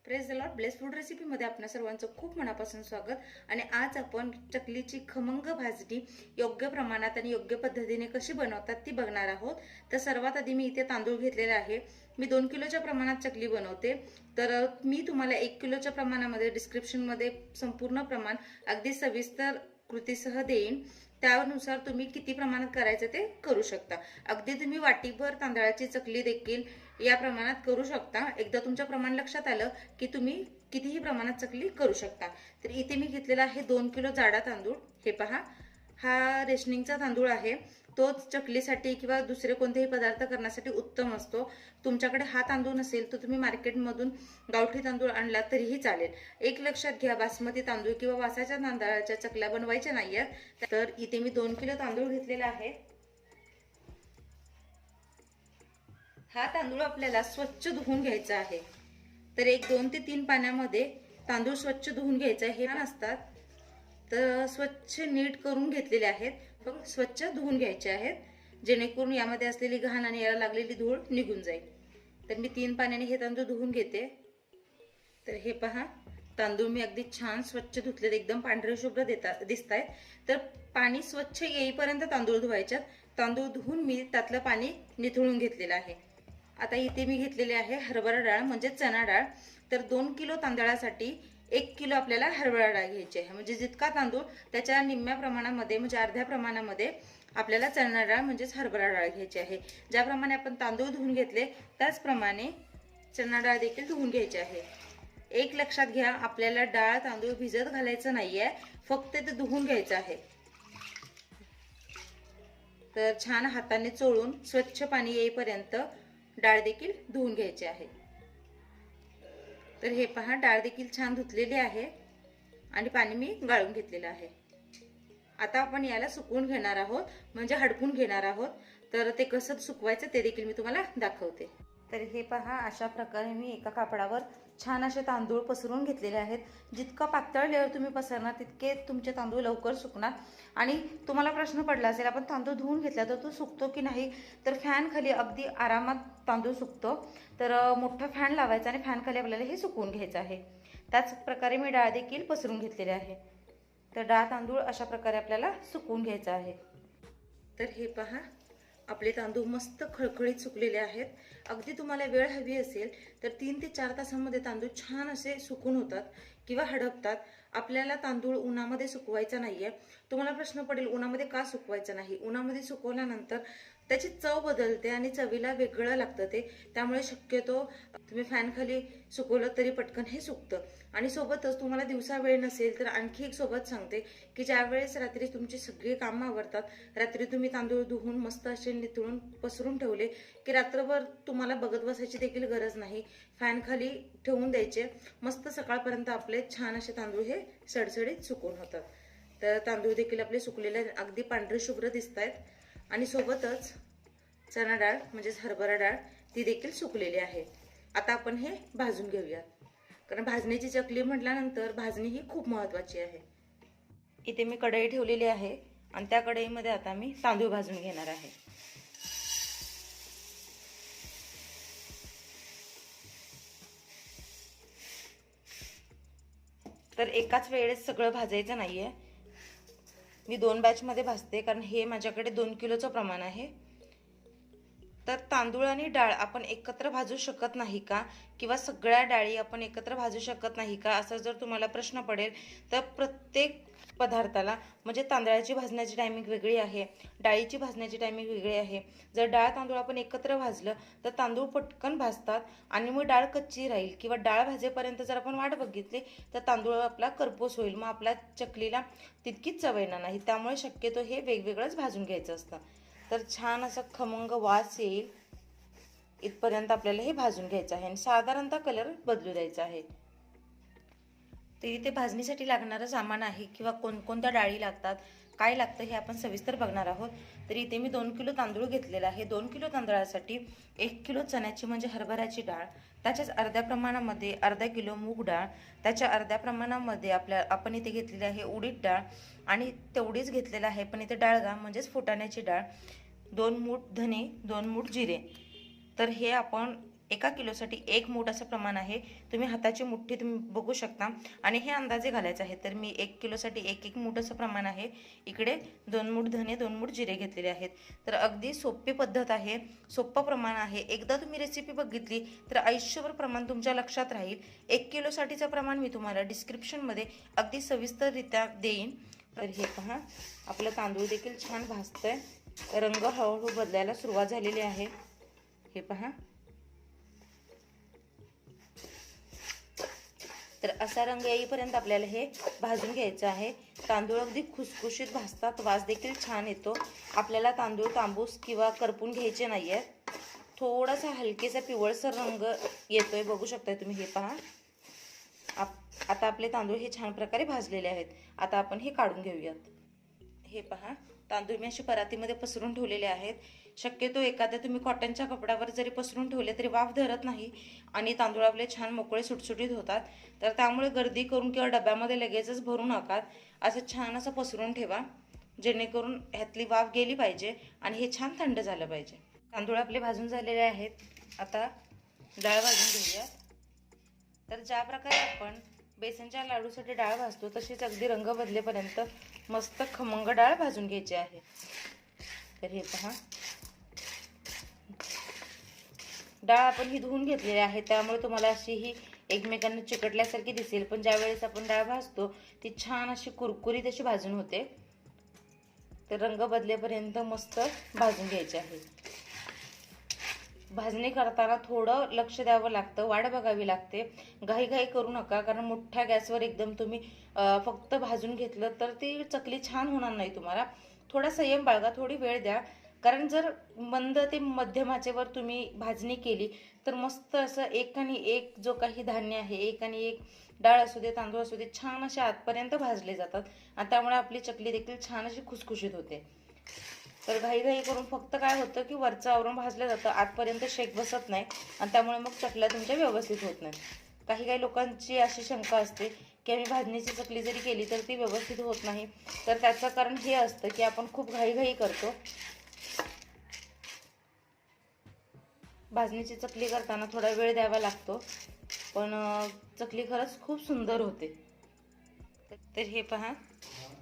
Praise the lord. Bless food रेसिपीमध्ये आपल्या सर्वांचं खूप मनापासून स्वागत. आणि आज आपण चकलीची खमंग भाजणी योग्य प्रमाणात आणि योग्य पद्धतीने कशी बनवतात ती बघणार आहोत. तर सर्वात आधी मी इथे तांदूळ घेतलेले आहे. मी 2 किलोच्या प्रमाणात चकली बनवते. तर मी तुम्हाला 1 किलोच्या प्रमाणामध्ये डिस्क्रिप्शनमध्ये संपूर्ण प्रमाण अगदी सविस्तर कृतीसह देईन. त्यानुसार तुम्ही किती प्रमाणात करायचं ते करू शकता. अगदी तुम्ही वाटीभर तांदळाची चकली देखील या प्रमाणात करू शकता. एकदा तुमच्या प्रमाण लक्षात आलं की तुम्ही कितीही प्रमाणात चकली करू शकता. तर इथे मी घेतलेला आहे 2 किलो जाडा तांदूळ. हे पहा, हा रेशनिंगचा तांदूळ आहे. तोच चकलीसाठी किंवा दुसरे कोणतेही पदार्थ करण्यासाठी उत्तम असतो. तुमच्याकडे हा तांदूळ नसेल तर तुम्ही मार्केटमधून गावठी तांदूळ आणला तरीही चालेल. एक लक्षात घ्या, बासमती तांदूळ किंवा वासाच्या तांदळाच्या चकल्या बनवायच्या नाहीयेत. तर इथे मी 2 किलो तांदूळ घेतलेला आहे. हा तांदूळ आपल्याला स्वच्छ धुवून घ्यायचा आहे. तर 2 ते 3 पाण्यामध्ये तांदूळ स्वच्छ धुवून घ्यायचा. हे असतात तर स्वच्छ नीट करून घेतलेले आहेत. स्वच्छ धुवून घ्यायचे आहेत, जेणेकरून यामध्ये असलेली घाण आणि याला लागलेली धूळ निघून जाईल. तर मी 3 पाण्याने हे तांदूळ धुवून घेते. तर हे पहा, तांदूळ मी अगदी छान स्वच्छ धुतलेत, एकदम पांढरे शुभ्र दिसत आहेत. तर पाणी स्वच्छ येईपर्यंत तांदूळ धुवायच्यात. तांदूळ धुवून मी त्यातलं पाणी निथळून घेतलेलं आहे. आता इथे मी घेतलेले आहे हरभरा डाळ म्हणजे चणा डाळ. तर 2 किलो तांदळासाठी 1 किलो आपल्याला हरभरा डाळ घ्यायची आहे. म्हणजे जितका तांदूळ त्याच्या निम्म्या प्रमाणामध्ये म्हणजे अर्ध्या प्रमाणामध्ये आपल्याला चणा डाळ म्हणजेच हरभरा डाळ घ्यायची आहे. ज्याप्रमाणे आपण तांदूळ धुवून घेतले त्याचप्रमाणे चणा डाळ देखील धुवून घ्यायची आहे. एक लक्षात घ्या, आपल्याला डाळ तांदूळ भिजत घालायचं नाहीये, फक्त ते धुवून घ्यायचं आहे. तर छान हाताने चोळून स्वच्छ पाणी येईपर्यंत डाळ देखील धुवून घ्यायची आहे. तर हे पहा, डाळ देखील छान धुतलेली आहे आणि पाणी मी गाळून घेतलेलं आहे. आता आपण याला सुकवून घेणार आहोत, म्हणजे हडपून घेणार आहोत. तर ते कसं सुकवायचं ते देखील मी तुम्हाला दाखवते. तर हे पहा, अशा प्रकारे मी एका कापडावर छान असे तांदूळ पसरून घेतलेले आहेत. जितका पातळ लेअर तुम्ही पसरणार तितके तुमचे तांदूळ लवकर सुकणार. आणि तुम्हाला प्रश्न पडला असेल, आपण तांदूळ धुवून घेतला तर तो सुकतो की नाही? तर फॅन खाली अगदी आरामात तांदूळ सुकतो. तर मोठा फॅन लावायचा आणि फॅन खाली आपल्याला हे सुकवून घ्यायचं आहे. त्याच प्रकारे मी डाळ देखील पसरून घेतलेली आहे. तर डाळ तांदूळ अशा प्रकारे आपल्याला सुकवून घ्यायचं आहे. तर हे पहा, आपले तांदूळ मस्त खळखळीत सुकलेले आहेत. अगदी तुम्हाला वेळ हवी असेल तर 3 ते 4 तासांमध्ये तांदूळ छान असे सुकून होतात किंवा हडपतात. आपल्याला तांदूळ उन्हामध्ये सुकवायचा नाहीये. तुम्हाला प्रश्न पडेल, उन्हामध्ये का सुकवायचा नाही? उन्हामध्ये सुकवल्यानंतर त्याची चव बदलते आणि चवीला वेगळं लागतं ते. त्यामुळे शक्यतो तुम्ही फॅन खाली सुकवलं तरी पटकन हे सुकतं. आणि सोबतच तुम्हाला दिवसा वेळ नसेल तर आणखी एक सोबत सांगते की ज्यावेळेस रात्री तुमची सगळी कामं आवरतात, रात्री तुम्ही तांदूळ धुवून मस्त असे निथळून पसरून ठेवले की रात्रभर तुम्हाला बघत बसायची देखील गरज नाही. फॅन खाली ठेवून द्यायचे, मस्त सकाळपर्यंत आपले छान असे तांदूळ हे सडसडीत सुकून होतात. तर तांदूळ देखील आपले सुकलेले अगदी पांढरे शुभ्र दिसत आहेत. आणि सोबतच चणा डाळ म्हणजेच हरभरा डाळ ती देखील सुकलेली आहे. आता आपण हे भाजून घेऊया, कारण भाजणीची चकली म्हटल्यानंतर भाजणी ही खूप महत्त्वाची आहे. इथे मी कढई ठेवलेली आहे आणि त्या कढईमध्ये आता मी तांदूळ भाजून घेणार आहे. तर एकाच वेळेस सगळं भाजायचं नाहीये, मी 2 बॅचमध्ये भाजते, कारण हे माझ्याकडे 2 किलोचं प्रमाण आहे. तर तांदूळ आणि डाळ आपण एकत्र भाजू शकत नाही का, किंवा सगळ्या डाळी आपण एकत्र भाजू शकत नाही का, असा जर तुम्हाला प्रश्न पडेल तर प्रत्येक पदार्थाला म्हणजे तांदळाची भाजण्याची टायमिंग वेगळी आहे, डाळीची भाजण्याची टायमिंग वेगळी आहे. जर डाळ तांदूळ आपण एकत्र भाजलं तर तांदूळ पटकन भाजतात आणि मग डाळ कच्ची राहील, किंवा डाळ भाजेपर्यंत जर आपण वाट बघितली तर तांदूळ आपला करपूस होईल, मग आपल्या चकलीला तितकीच चव येणार नाही. त्यामुळे शक्यतो हे वेगवेगळंच भाजून घ्यायचं असतं. तर छान असा खमंग वास येईल इथपर्यंत आपल्याला हे भाजून घ्यायचं आहे आणि साधारणतः कलर बदलू द्यायचा आहे. तर इथे भाजणीसाठी लागणारं सामान आहे किंवा कोणकोणत्या डाळी लागतात, काय लागतं हे आपण सविस्तर बघणार आहोत. तर इथे मी 2 किलो तांदूळ घेतलेला आहे. 2 किलो तांदळासाठी 1 किलो चण्याची म्हणजे हरभऱ्याची डाळ, त्याच्याच अर्ध्या प्रमाणामध्ये अर्धा किलो मूग डाळ, त्याच्या अर्ध्या प्रमाणामध्ये आपण इथे घेतलेली आहे उडीद डाळ, आणि तेवढीच घेतलेलं आहे पण इथे डाळगा म्हणजेच फुटाण्याची डाळ, 2 मूठ धने, 2 मूठ जिरे. तर हे आपण 1 किलोसाठी 1 मूठ असं प्रमाण आहे. तुम्ही हाताची मुठ्ठी तुम्ही बघू शकता आणि हे अंदाजे घालायचे आहे. तर मी 1 किलोसाठी 1 मूठ असं प्रमाण आहे. इकडे 2 मूठ धने, 2 मूठ जिरे घेतलेले आहेत. तर अगदी सोपी पद्धत आहे, सोपं प्रमाण आहे. एकदा तुम्ही रेसिपी बघितली तर आयुष्यभर प्रमाण तुमच्या लक्षात राहील. 1 किलोसाठीचं प्रमाण मी तुम्हाला डिस्क्रिप्शनमध्ये अगदी सविस्तररित्या देईन. तर हे पहा, आपलं तांदूळ देखील छान भाजतंय. रंग हळूहळू बदलायला सुरुवात झालेली आहे. हे पहा, तर असा रंग येईपर्यंत आपल्याला हे भाजून घ्यायचं आहे. तांदूळ अगदी खुसखुशीत भाजतात, वास देखील छान येतो. आपल्याला तांदूळ तांबूस किंवा करपून घ्यायचे नाही आहेत. थोडासा हलकेसा पिवळसर रंग येतोय, बघू शकताय तुम्ही. हे पहा, आता आपले तांदूळ हे छान प्रकारे भाजलेले आहेत. आता आपण हे काढून घेऊयात. हे पहा, तांदूळ मी असे परातीमध्ये पसरून ठेवलेले आहेत. शक्यतो एखाद्या तुम्ही कॉटनच्या कपड्यावर जरी पसरून ठेवले तरी वाफ धरत नाही आणि तांदूळ आपले छान मोकळे सुटसुटीत होतात. तर त्यामुळे गर्दी करून किंवा डब्यामध्ये लगेचच भरू नका. असं छान असं पसरून ठेवा, जेणेकरून ह्यातली वाफ गेली पाहिजे आणि हे छान थंड झालं पाहिजे. तांदूळ आपले भाजून झालेले आहेत. आता डाळ भाजून घेऊया. तर ज्या प्रकारे आपण बेसनच्या लाडूसाठी डाळ भाजतो तशीच अगदी रंग बदलेपर्यंत मस्त खमंग डाळ भाजून घ्यायची आहे. तर हे पहा, डाळ आपण ही धुवून घेतलेली आहे, त्यामुळे तुम्हाला अशी ही एकमेकांना चिकटल्यासारखी दिसेल. पण ज्या वेळेस आपण डाळ भाजतो ती छान अशी कुरकुरीत अशी भाजून होते. तर रंग बदलेपर्यंत मस्त भाजून घ्यायचे आहे. भाजणी करताना थोडं लक्ष द्यावं लागतं, वाट बघावी लागते. घाई करू नका, कारण मोठ्या गॅसवर एकदम तुम्ही फक्त भाजून घेतलं तर ती चकली छान होणार नाही. तुम्हाला थोडा संयम बाळगा, थोडी वेळ द्या. कारण जर मंद ते मध्यम आचेवर तुम्ही भाजणी केली तर मस्त असं एक आणि एक जो काही धान्य आहे, एक आणि एक डाळ असू दे, तांदूळ असू दे, छान असे आतपर्यंत भाजले जातात आणि त्यामुळे आपली चकली देखील छान अशी खुसखुशीत होते. तर घाई करून फक्त काय होतं की वरचं आवरण भाजलं जातं, आतपर्यंत शेक बसत नाही आणि त्यामुळे मग चकल्या तुमच्या व्यवस्थित होत नाहीत. काही लोकांची अशी शंका असते की आम्ही भाजणीची चकली जरी केली तर ती व्यवस्थित होत नाही. तर त्याचं कारण हे असतं की आपण खूप घाई करतो. भाजणीची चकली करताना थोडा वेळ द्यावा लागतो, पण चकली खरंच खूप सुंदर होते. तर हे पहा,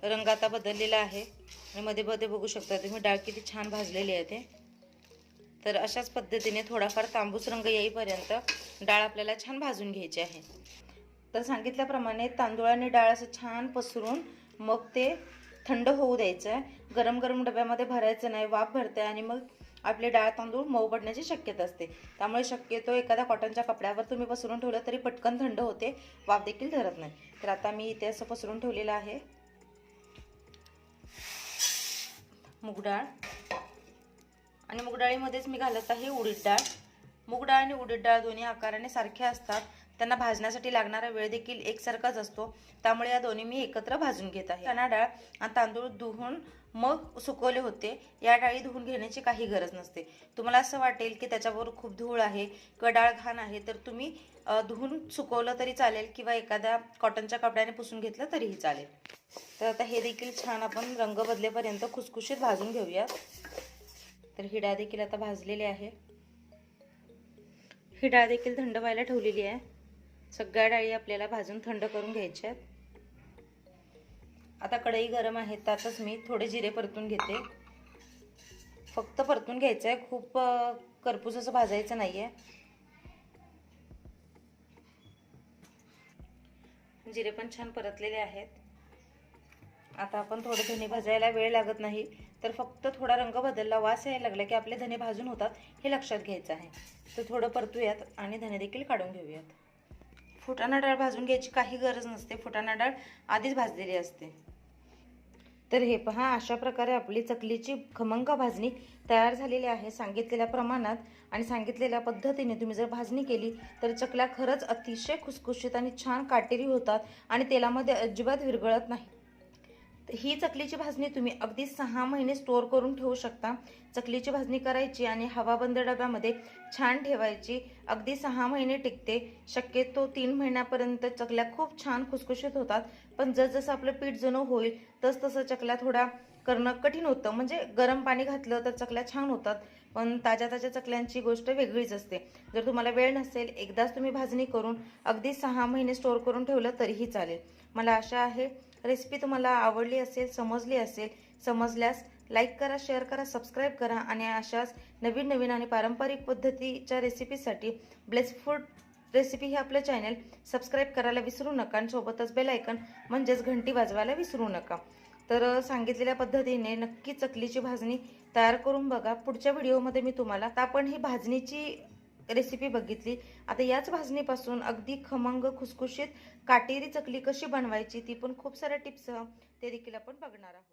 रंग आता बदललेला आहे आणि मध्ये मध्ये बघू शकता तुम्ही डाळ किती छान भाजलेली आहे ते. तर अशाच पद्धतीने थोडाफार तांबूस रंग येईपर्यंत डाळ आपल्याला छान भाजून घ्यायची आहे. तर सांगितल्याप्रमाणे तांदूळ आणि डाळ असं छान पसरून मग ते थंड होऊ द्यायचं आहे. गरम डब्यामध्ये भरायचं नाही, वाफ भरते आणि मग आपले डाळ तांदूळ मऊ पडण्याची शक्यता असते. त्यामुळे शक्यतो एखाद्या कॉटनच्या कपड्यावर तुम्ही पसरून ठेवलं तरी पटकन थंड होते, वाफ देखील धरत नाही. तर आता मी इथे असं पसरून ठेवलेलं आहे. मूग डाळ आणि मूग डाळीमध्येच मी घालत आहे उडीद डाळ. मूग डाळ आणि उडीद डाळ दोन्ही आकाराने सारख्या असतात, त्यांना भाजण्यासाठी लागणारा वेळ देखील एकसारखाच असतो. त्यामुळे या दोन्ही मी एकत्र भाजून घेत आहे. चणा डाळ आणि तांदूळ धुवून मग सुकवले होते. या डाळी धुवून घेण्याची काही गरज नसते. तुम्हाला असं वाटेल की त्याच्यावर खूप धूळ आहे किंवा डाळ घाण आहे तर तुम्ही धुवून सुकवलं तरी चालेल किंवा एखाद्या कॉटनच्या कपड्याने पुसून घेतलं तरीही चालेल. तर आता हे देखील छान आपण रंग बदलेपर्यंत खुसखुशीत भाजून घेऊया. तर ही डाळ देखील आता भाजलेली आहे. ही डाळ देखील थंड व्हायला ठेवलेली आहे. सगळ्या डाळी आपल्याला भाजून थंड करून घ्यायच्या आहेत. आता कढई गरम आहे, त्यातच मी थोडे जिरे परतून घेते. फक्त परतून घ्यायचं आहे, खूप करपूस असं भाजायचं नाहीये. जिरे पण छान परतलेले आहेत. आता आपण थोडे धने भाजायला वेळ लागत नाही, तर फक्त थोडा रंग बदलला, वास यायला लागला की आपले धने भाजून होतात हे लक्षात घ्यायचं आहे. तर थोडं परतूयात आणि धने देखील काढून घेऊयात. फुटाणा डाळ भाजून घ्यायची काही गरज नसते, फुटाणा डाळ आधीच भाजलेली असते. तर हे पहा, अशा प्रकारे आपली चकलीची खमंग भाजणी तयार झालेली आहे. सांगितलेल्या प्रमाणात आणि सांगितलेल्या पद्धतीने तुम्ही जर भाजणी केली तर चकल्या खरंच अतिशय खुसखुशीत आणि छान काटेरी होतात आणि तेलामध्ये अजिबात विरघळत नाही. ही चकलीची भाजणी तुम्ही अगदी 6 महिने स्टोअर करून ठेवू शकता. चकलीची भाजणी करायची आणि हवाबंद डब्यामध्ये छान ठेवायची, अगदी 6 महिने टिकते. शक्यतो 3 महिन्यापर्यंत चकल्या खूप छान खुसखुशीत होतात. पण जसजसं आपलं पीठ जणू होईल तसतसं चकल्या थोड्या करणं कठीण होतं. म्हणजे गरम पाणी घातलं तर चकल्या छान होतात, पण ताज्या ताज्या चकल्यांची गोष्ट वेगळीच असते. जर तुम्हाला वेळ नसेल, एकदाच तुम्ही भाजणी करून अगदी 6 महिने स्टोअर करून ठेवलं तरीही चालेल. मला आशा आहे रेसिपी तुम्हाला आवडली असेल, समजली असेल. समजल्यास लाईक करा, शेअर करा, सबस्क्राईब करा आणि अशाच नवीन नवीन आणि पारंपरिक पद्धतीच्या रेसिपीसाठी ब्लेस फूड रेसिपी हे आपलं चॅनल सबस्क्राईब करायला विसरू नका आणि सोबतच बेल आयकन म्हणजेच घंटी वाजवायला विसरू नका. तर सांगितलेल्या पद्धतीने नक्की चकलीची भाजणी तयार करून बघा. पुढच्या व्हिडिओमध्ये मी तुम्हाला आता आपण ही भाजणीची रेसिपी बघितली. आता याच भाजणीपासून अगदी खमंग खुसखुशीत काटेरी चकली कशी बनवायची ती पण खूप साऱ्या टिप्स ते देखील आपण बघणार आहोत.